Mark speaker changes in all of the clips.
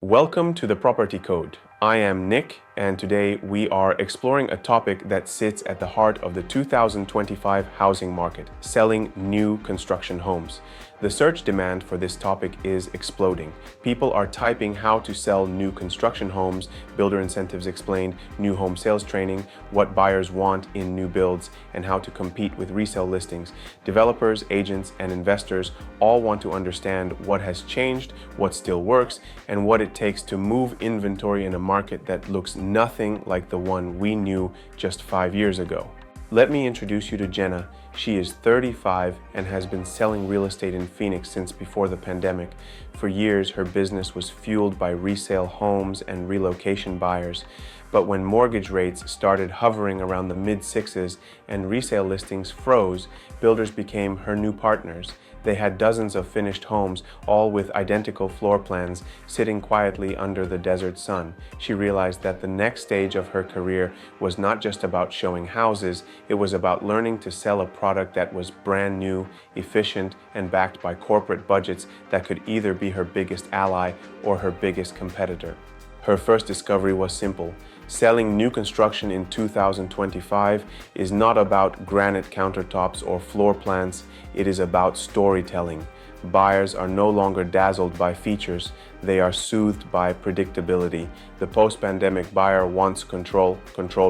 Speaker 1: Welcome to the Property Code. I am Nick, and today we are exploring a topic that sits at the heart of the 2025 housing market: selling new construction homes. The search demand for this topic is exploding. People are typing how to sell new construction homes, builder incentives explained, new home sales training, what buyers want in new builds, and how to compete with resale listings. Developers, agents, and investors all want to understand what has changed, what still works, and what it takes to move inventory in a market that looks nothing like the one we knew just 5 years ago. Let me introduce you to Jenna. She is 35 and has been selling real estate in Phoenix since before the pandemic. For years, her business was fueled by resale homes and relocation buyers. But when mortgage rates started hovering around the mid-sixes and resale listings froze, builders became her new partners. They had dozens of finished homes, all with identical floor plans, sitting quietly under the desert sun. She realized that the next stage of her career was not just about showing houses, it was about learning to sell a product that was brand new, efficient, and backed by corporate budgets that could either be her biggest ally or her biggest competitor. Her first discovery was simple. Selling new construction in 2025 is not about granite countertops or floor plans, it is about storytelling. Buyers are no longer dazzled by features, they are soothed by predictability. The post-pandemic buyer wants control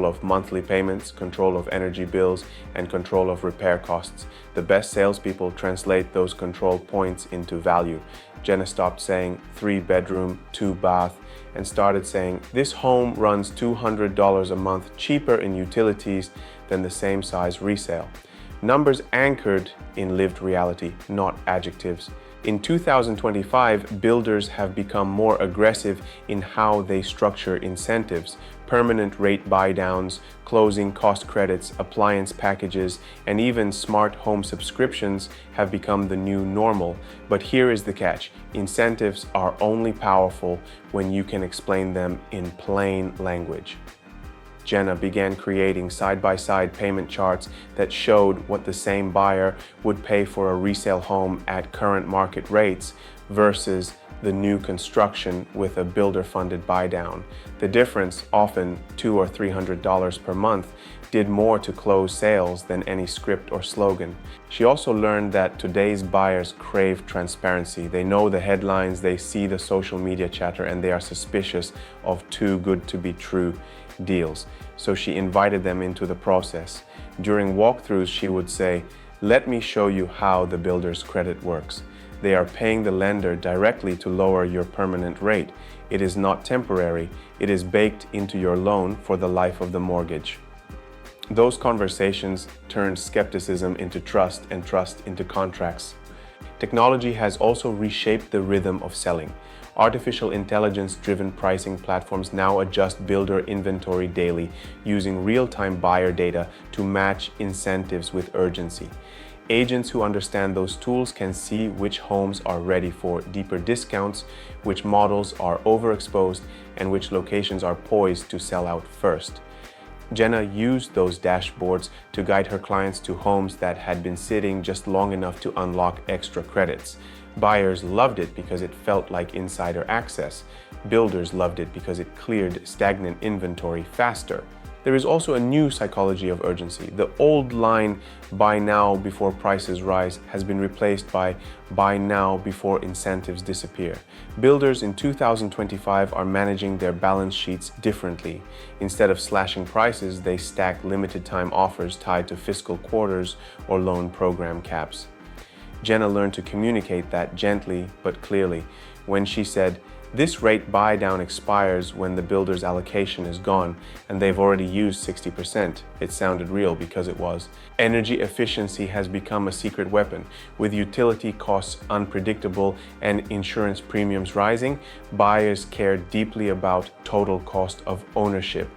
Speaker 1: of monthly payments, control of energy bills, and control of repair costs. The best salespeople translate those control points into value. Jenna stopped saying 3-bedroom, 2-bath, and started saying, this home runs $200 a month cheaper in utilities than the same size resale. Numbers anchored in lived reality, not adjectives. In 2025, builders have become more aggressive in how they structure incentives. Permanent rate buy-downs, closing cost credits, appliance packages, and even smart home subscriptions have become the new normal. But here is the catch. Incentives are only powerful when you can explain them in plain language. Jenna began creating side-by-side payment charts that showed what the same buyer would pay for a resale home at current market rates versus the new construction with a builder-funded buy-down. The difference, often $200 or $300 per month, did more to close sales than any script or slogan. She also learned that today's buyers crave transparency. They know the headlines, they see the social media chatter, and they are suspicious of too good to be true deals. So she invited them into the process. During walkthroughs, she would say, "Let me show you how the builder's credit works. They are paying the lender directly to lower your permanent rate. It is not temporary. It is baked into your loan for the life of the mortgage." Those conversations turned skepticism into trust and trust into contracts. Technology has also reshaped the rhythm of selling. Artificial intelligence-driven pricing platforms now adjust builder inventory daily, using real-time buyer data to match incentives with urgency. Agents who understand those tools can see which homes are ready for deeper discounts, which models are overexposed, and which locations are poised to sell out first. Jenna used those dashboards to guide her clients to homes that had been sitting just long enough to unlock extra credits. Buyers loved it because it felt like insider access. Builders loved it because it cleared stagnant inventory faster. There is also a new psychology of urgency. The old line, "buy now before prices rise," has been replaced by "buy now before incentives disappear." Builders in 2025 are managing their balance sheets differently. Instead of slashing prices, they stack limited time offers tied to fiscal quarters or loan program caps. Jenna learned to communicate that gently but clearly. When she said, "This rate buy down expires when the builder's allocation is gone and they've already used 60%. It sounded real because it was. Energy efficiency has become a secret weapon. With utility costs unpredictable and insurance premiums rising, buyers care deeply about total cost of ownership.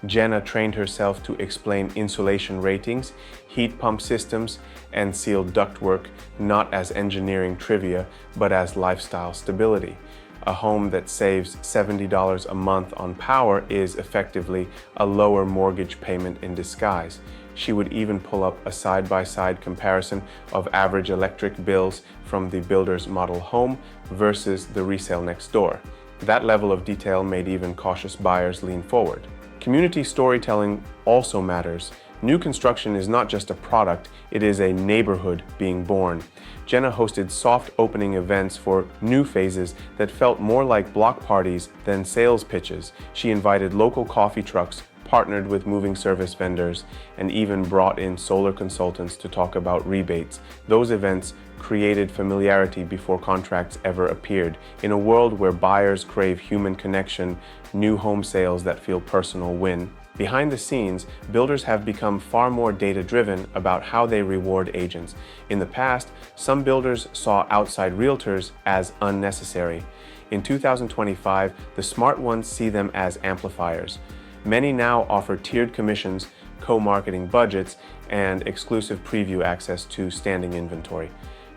Speaker 1: Jenna trained herself to explain insulation ratings, heat pump systems, and sealed ductwork not as engineering trivia, but as lifestyle stability. A home that saves $70 a month on power is effectively a lower mortgage payment in disguise. She would even pull up a side-by-side comparison of average electric bills from the builder's model home versus the resale next door. That level of detail made even cautious buyers lean forward. Community storytelling also matters. New construction is not just a product, it is a neighborhood being born. Jenna hosted soft opening events for new phases that felt more like block parties than sales pitches. She invited local coffee trucks, partnered with moving service vendors, and even brought in solar consultants to talk about rebates. Those events created familiarity before contracts ever appeared. In a world where buyers crave human connection, new home sales that feel personal win. Behind the scenes, builders have become far more data-driven about how they reward agents. In the past, some builders saw outside realtors as unnecessary. In 2025, the smart ones see them as amplifiers. Many now offer tiered commissions, co-marketing budgets, and exclusive preview access to standing inventory.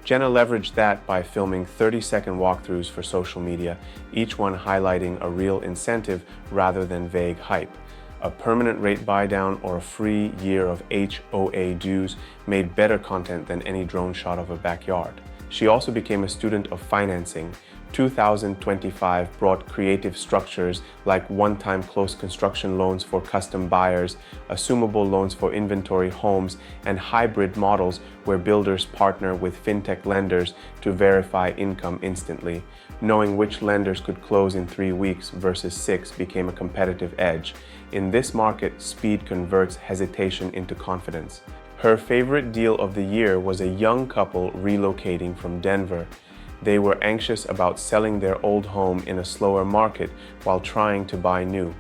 Speaker 1: Jenna leveraged that by filming 30-second walkthroughs for social media, each one highlighting a real incentive rather than vague hype. A permanent rate buy-down or a free year of HOA dues made better content than any drone shot of a backyard. She also became a student of financing. 2025 brought creative structures like one-time close construction loans for custom buyers, assumable loans for inventory homes, and hybrid models where builders partner with fintech lenders to verify income instantly. Knowing which lenders could close in 3 weeks versus 6 became a competitive edge. In this market, speed converts hesitation into confidence. Her favorite deal of the year was a young couple relocating from Denver. They were anxious about selling their old home in a slower market while trying to buy new.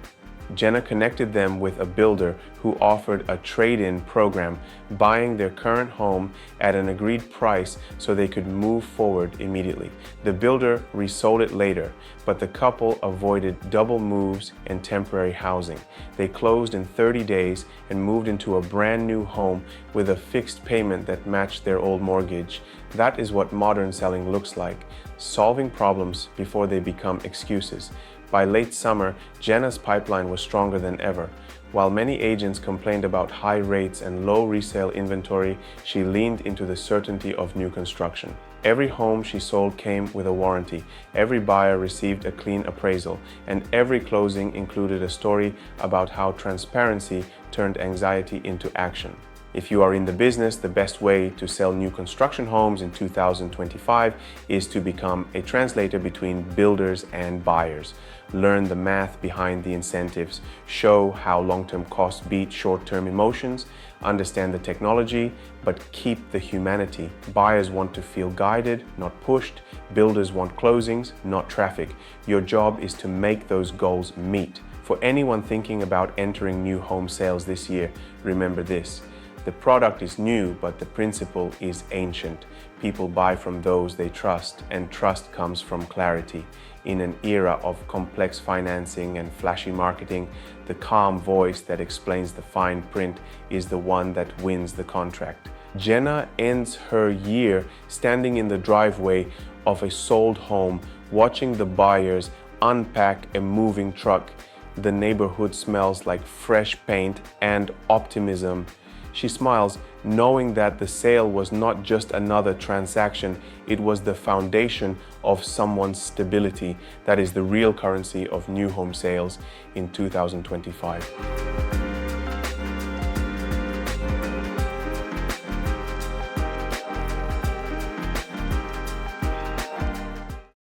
Speaker 1: Jenna connected them with a builder who offered a trade-in program, buying their current home at an agreed price so they could move forward immediately. The builder resold it later, but the couple avoided double moves and temporary housing. They closed in 30 days and moved into a brand new home with a fixed payment that matched their old mortgage. That is what modern selling looks like, solving problems before they become excuses. By late summer, Jenna's pipeline was stronger than ever. While many agents complained about high rates and low resale inventory, she leaned into the certainty of new construction. Every home she sold came with a warranty, every buyer received a clean appraisal, and every closing included a story about how transparency turned anxiety into action. If you are in the business, the best way to sell new construction homes in 2025 is to become a translator between builders and buyers. Learn the math behind the incentives, show how long-term costs beat short-term emotions, understand the technology, but keep the humanity. Buyers want to feel guided, not pushed. Builders want closings, not traffic. Your job is to make those goals meet. For anyone thinking about entering new home sales this year, remember this. The product is new, but the principle is ancient. People buy from those they trust, and trust comes from clarity. In an era of complex financing and flashy marketing, the calm voice that explains the fine print is the one that wins the contract. Jenna ends her year standing in the driveway of a sold home, watching the buyers unpack a moving truck. The neighborhood smells like fresh paint and optimism. She smiles, knowing that the sale was not just another transaction, it was the foundation of someone's stability. That is the real currency of new home sales in 2025.